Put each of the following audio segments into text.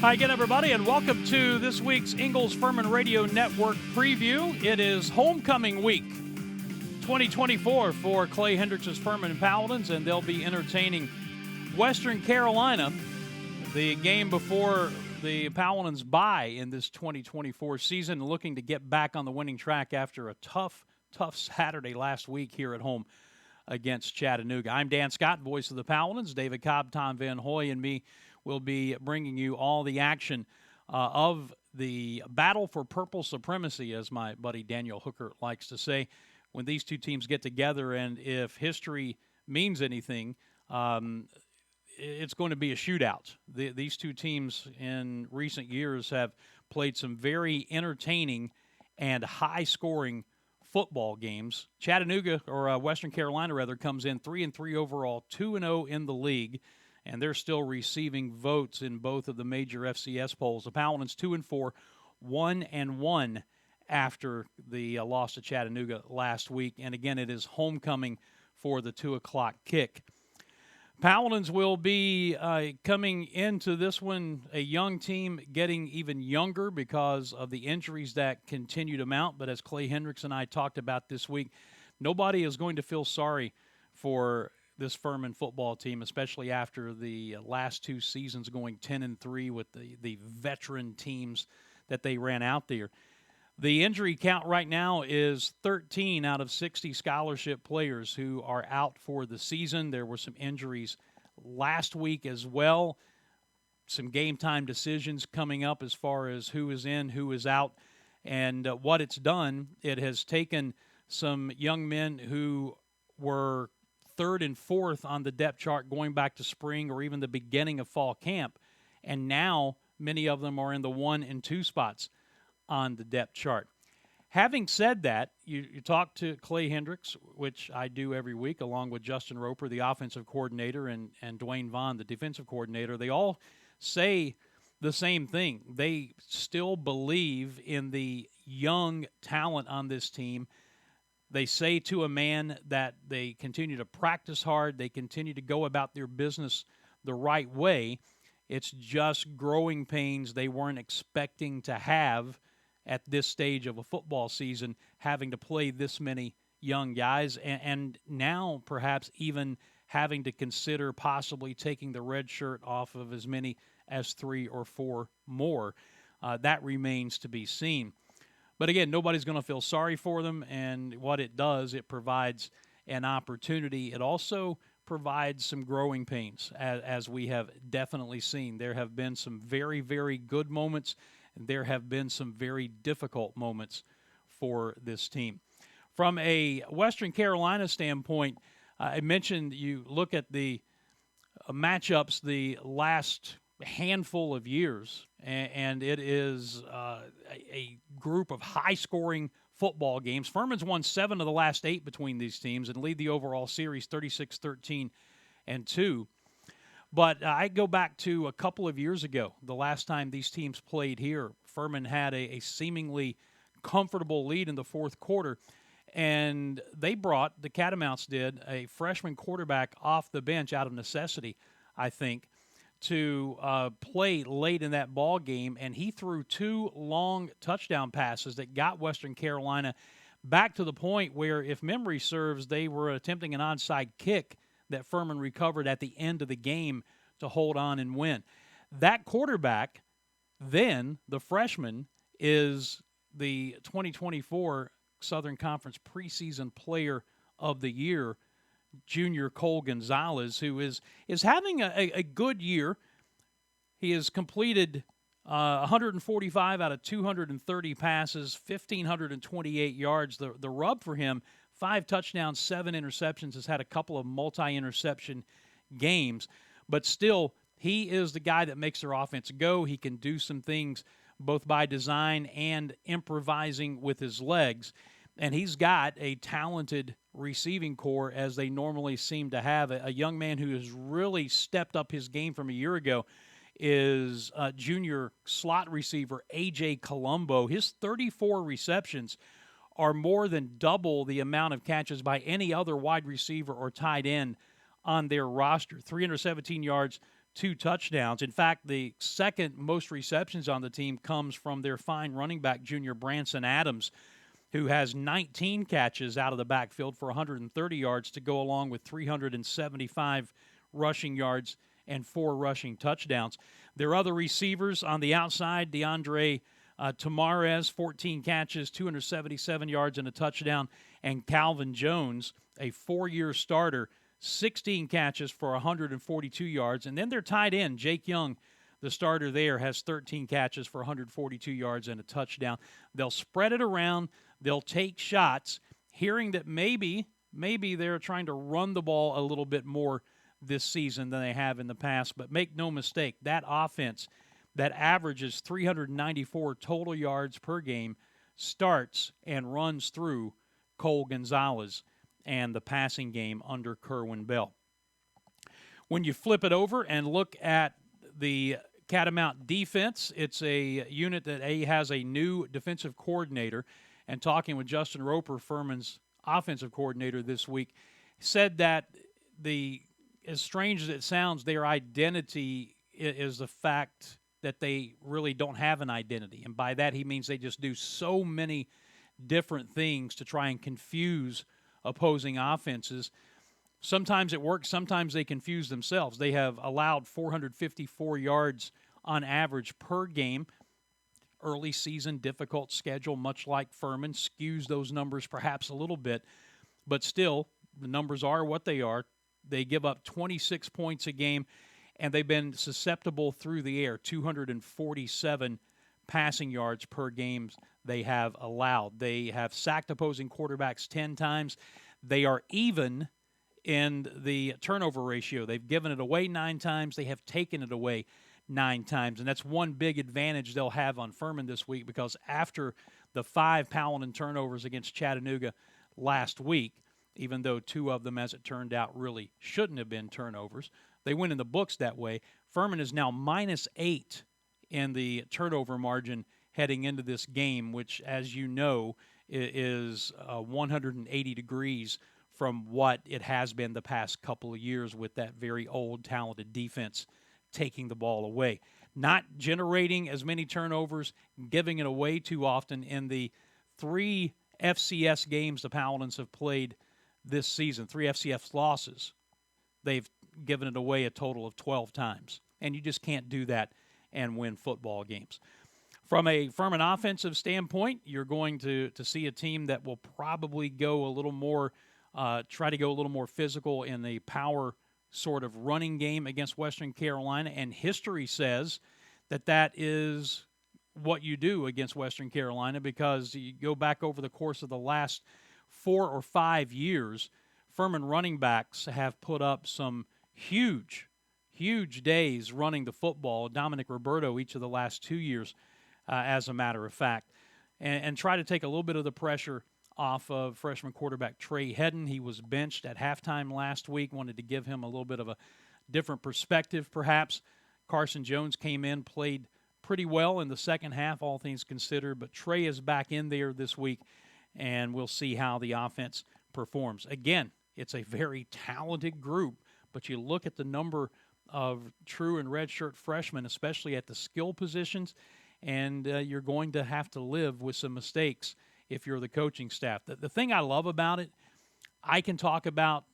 Hi again, everybody, and welcome to this week's Ingles Furman Radio Network preview. It is homecoming week 2024 for Clay Hendricks' Furman Paladins, and they'll be entertaining Western Carolina, the game before the Paladins bye in this 2024 season, looking to get back on the winning track after a tough Saturday last week here at home against Chattanooga. I'm Dan Scott, voice of the Paladins. David Cobb, Tom Van Hoy, and me will be bringing you all the action of the battle for purple supremacy, as my buddy Daniel Hooker likes to say, when these two teams get together. And if history means anything, it's going to be a shootout. These two teams in recent years have played some very entertaining and high-scoring football games. Chattanooga, or Western Carolina rather, comes in 3-3 overall, 2-0 in the league, and they're still receiving votes in both of the major FCS polls. The Paladins 2-4, 1-1 after the loss to Chattanooga last week. And again, it is homecoming for the 2 o'clock kick. Paladins will be coming into this one a young team, getting even younger because of the injuries that continue to mount. But as Clay Hendricks and I talked about this week, nobody is going to feel sorry for this Furman football team, especially after the last two seasons going 10-3 with the veteran teams that they ran out there. The injury count right now is 13 out of 60 scholarship players who are out for the season. There were some injuries last week as well. Some game time decisions coming up as far as who is in, who is out. And what it's done, it has taken some young men who were third and fourth on the depth chart going back to spring or even the beginning of fall camp, and now many of them are in the 1 and 2 spots on the depth chart. Having said that, you talk to Clay Hendricks, which I do every week, along with Justin Roper, the offensive coordinator, and Dwayne Vaughn, the defensive coordinator. They all say the same thing. They still believe in the young talent on this team. They say to a man that they continue to practice hard. They continue to go about their business the right way. It's just growing pains they weren't expecting to have at this stage of a football season, having to play this many young guys, and now perhaps even having to consider possibly taking the red shirt off of as many as 3 or 4 more. That remains to be seen. But again, nobody's going to feel sorry for them, and what it does, it provides an opportunity. It also provides some growing pains, as we have definitely seen. There have been some very, very good moments, and there have been some very difficult moments for this team. From a Western Carolina standpoint, I mentioned you look at the matchups the last handful of years, and it is a group of high-scoring football games. Furman's won 7 of the last 8 between these teams and lead the overall series 36-13-2. But I go back to a couple of years ago, the last time these teams played here. Furman had a seemingly comfortable lead in the fourth quarter, and they brought, the Catamounts did, a freshman quarterback off the bench out of necessity, I think, to play late in that ball game, and he threw 2 long touchdown passes that got Western Carolina back to the point where, if memory serves, they were attempting an onside kick that Furman recovered at the end of the game to hold on and win. That quarterback, then the freshman, is the 2024 Southern Conference preseason player of the year, junior Cole Gonzalez, who is having a good year. He has completed 145 out of 230 passes, 1,528 yards. The rub for him, 5 touchdowns, 7 interceptions, has had a couple of multi-interception games. But still, he is the guy that makes their offense go. He can do some things both by design and improvising with his legs. And he's got a talented receiving core, as they normally seem to have. A young man who has really stepped up his game from a year ago is junior slot receiver A.J. Colombo. His 34 receptions are more than double the amount of catches by any other wide receiver or tight end on their roster. 317 yards, 2 touchdowns. In fact, the second most receptions on the team comes from their fine running back, junior Branson Adams, who has 19 catches out of the backfield for 130 yards to go along with 375 rushing yards and 4 rushing touchdowns. Their other receivers on the outside, DeAndre Tamarez, 14 catches, 277 yards and a touchdown, and Calvin Jones, a 4-year starter, 16 catches for 142 yards. And then their tight end, Jake Young, the starter there, has 13 catches for 142 yards and a touchdown. They'll spread it around. They'll take shots, hearing that maybe they're trying to run the ball a little bit more this season than they have in the past. But make no mistake, that offense that averages 394 total yards per game starts and runs through Cole Gonzalez and the passing game under Kerwin Bell. When you flip it over and look at the Catamount defense, it's a unit that has a new defensive coordinator. And talking with Justin Roper, Furman's offensive coordinator this week, said that as strange as it sounds, their identity is the fact that they really don't have an identity. And by that, he means they just do so many different things to try and confuse opposing offenses. Sometimes it works, sometimes they confuse themselves. They have allowed 454 yards on average per game. Early season, difficult schedule, much like Furman, skews those numbers perhaps a little bit. But still, the numbers are what they are. They give up 26 points a game, and they've been susceptible through the air, 247 passing yards per game they have allowed. They have sacked opposing quarterbacks 10 times. They are even in the turnover ratio. They've given it away 9 times. They have taken it away 9 times, and that's one big advantage they'll have on Furman this week, because after the 5 Paladin turnovers against Chattanooga last week, even though 2 of them, as it turned out, really shouldn't have been turnovers, they went in the books that way. Furman is now -8 in the turnover margin heading into this game, which, as you know, is 180 degrees from what it has been the past couple of years with that very old, talented defense taking the ball away. Not generating as many turnovers, giving it away too often. In the 3 FCS games the Paladins have played this season, 3 FCS losses, they've given it away a total of 12 times. And you just can't do that and win football games. From a Furman offensive standpoint, you're going to see a team that will probably go a little more, try to go a little more physical in the power sort of running game against Western Carolina, and history says that is what you do against Western Carolina, because you go back over the course of the last 4 or 5 years, Furman running backs have put up some huge days running the football. Dominic Roberto each of the last 2 years, as a matter of fact, and try to take a little bit of the pressure off of freshman quarterback Trey Hedden. He was benched at halftime last week, wanted to give him a little bit of a different perspective perhaps. Carson Jones came in, played pretty well in the second half, all things considered, but Trey is back in there this week, and we'll see how the offense performs. Again, it's a very talented group, but you look at the number of true and redshirt freshmen, especially at the skill positions, and you're going to have to live with some mistakes if you're the coaching staff. The thing I love about it, I can talk about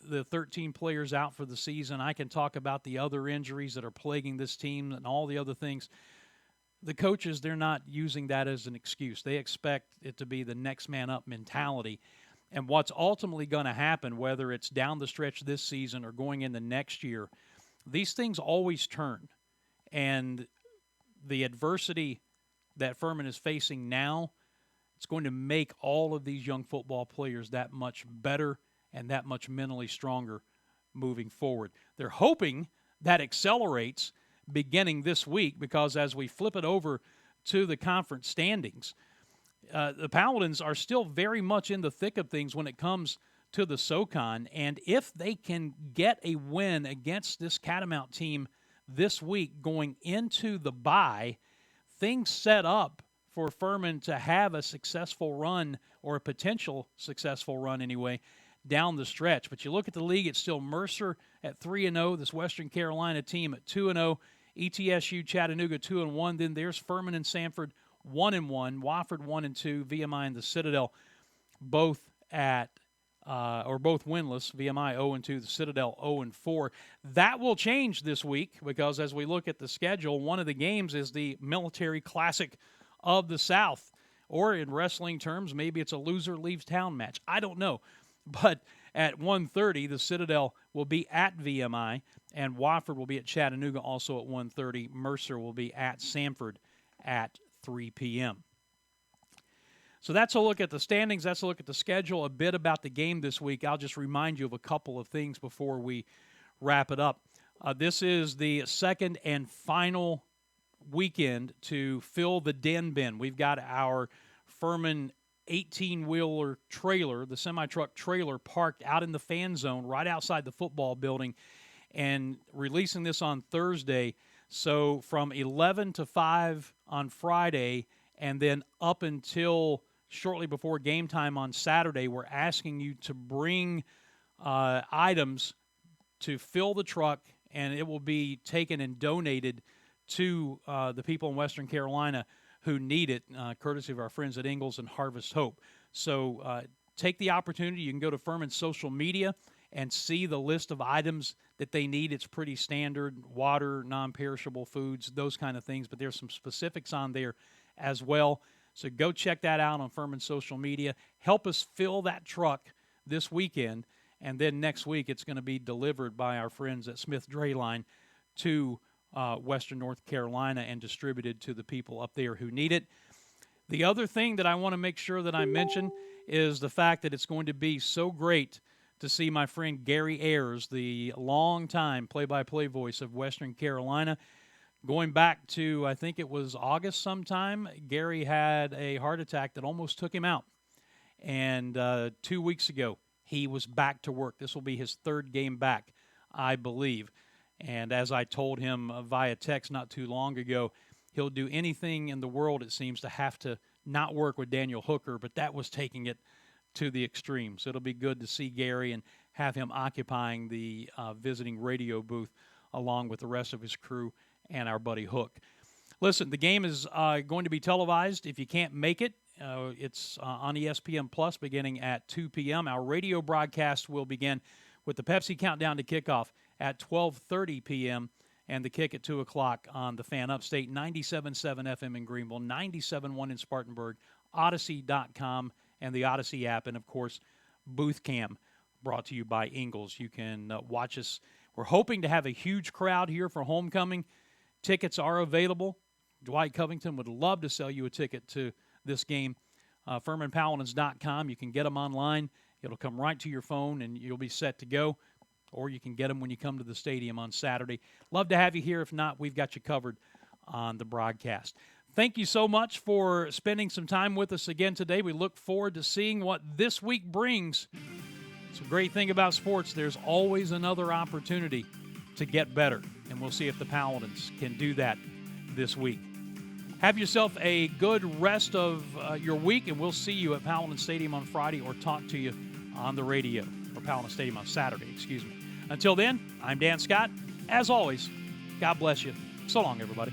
the 13 players out for the season. I can talk about the other injuries that are plaguing this team and all the other things. The coaches, they're not using that as an excuse. They expect it to be the next man up mentality. And what's ultimately going to happen, whether it's down the stretch this season or going into next year, these things always turn. And the adversity that Furman is facing now, it's going to make all of these young football players that much better and that much mentally stronger moving forward. They're hoping that accelerates beginning this week, because as we flip it over to the conference standings, the Paladins are still very much in the thick of things when it comes to the SoCon. And if they can get a win against this Catamount team this week going into the bye, things set up for Furman to have a successful run, or a potential successful run anyway, down the stretch. But you look at the league, it's still Mercer at 3-0. This Western Carolina team at 2-0. ETSU, Chattanooga 2-1. Then there's Furman and Sanford 1-1. Wofford 1-2. VMI and the Citadel both both winless. VMI 0-2, the Citadel 0-4. That will change this week because as we look at the schedule, one of the games is the Military Classic of the South. Or in wrestling terms, maybe it's a loser leaves town match. I don't know. But at 1:30, the Citadel will be at VMI, and Wofford will be at Chattanooga also at 1:30. Mercer will be at Sanford at 3 p.m. So that's a look at the standings. That's a look at the schedule, a bit about the game this week. I'll just remind you of a couple of things before we wrap it up. This is the second and final weekend to fill the den bin. We've got our Furman 18-wheeler trailer, the semi-truck trailer, parked out in the fan zone right outside the football building and releasing this on Thursday. So from 11 to 5 on Friday and then up until shortly before game time on Saturday, we're asking you to bring items to fill the truck, and it will be taken and donated to the people in Western Carolina who need it, courtesy of our friends at Ingles and Harvest Hope. So take the opportunity. You can go to Furman's social media and see the list of items that they need. It's pretty standard: water, non-perishable foods, those kind of things, but there's some specifics on there as well. So go check that out on Furman's social media. Help us fill that truck this weekend, and then next week it's going to be delivered by our friends at Smith Drayline to Western North Carolina and distributed to the people up there who need it. The other thing that I want to make sure that I mention is the fact that it's going to be so great to see my friend Gary Ayers, the longtime play-by-play voice of Western Carolina. Going back to, I think it was August sometime, Gary had a heart attack that almost took him out. And 2 weeks ago, he was back to work. This will be his third game back, I believe. And as I told him via text not too long ago, he'll do anything in the world, it seems, to have to not work with Daniel Hooker, but that was taking it to the extreme. So it'll be good to see Gary and have him occupying the visiting radio booth along with the rest of his crew and our buddy Hook. Listen, the game is going to be televised. If you can't make it, it's on ESPN Plus beginning at 2 p.m. Our radio broadcast will begin with the Pepsi Countdown to Kickoff at 12:30 p.m. and the kick at 2 o'clock on the Fan Upstate, 97.7 FM in Greenville, 97.1 in Spartanburg, Odyssey.com, and the Odyssey app, and, of course, Booth Cam, brought to you by Ingles. You can watch us. We're hoping to have a huge crowd here for homecoming. Tickets are available. Dwight Covington would love to sell you a ticket to this game. Paladins.com. You can get them online. It'll come right to your phone, and you'll be set to go. Or you can get them when you come to the stadium on Saturday. Love to have you here. If not, we've got you covered on the broadcast. Thank you so much for spending some time with us again today. We look forward to seeing what this week brings. It's a great thing about sports. There's always another opportunity to get better, and we'll see if the Paladins can do that this week. Have yourself a good rest of your week, and we'll see you at Paladin Stadium on Friday or talk to you on the radio, or Paladin Stadium on Saturday, excuse me. Until then, I'm Dan Scott. As always, God bless you. So long, everybody.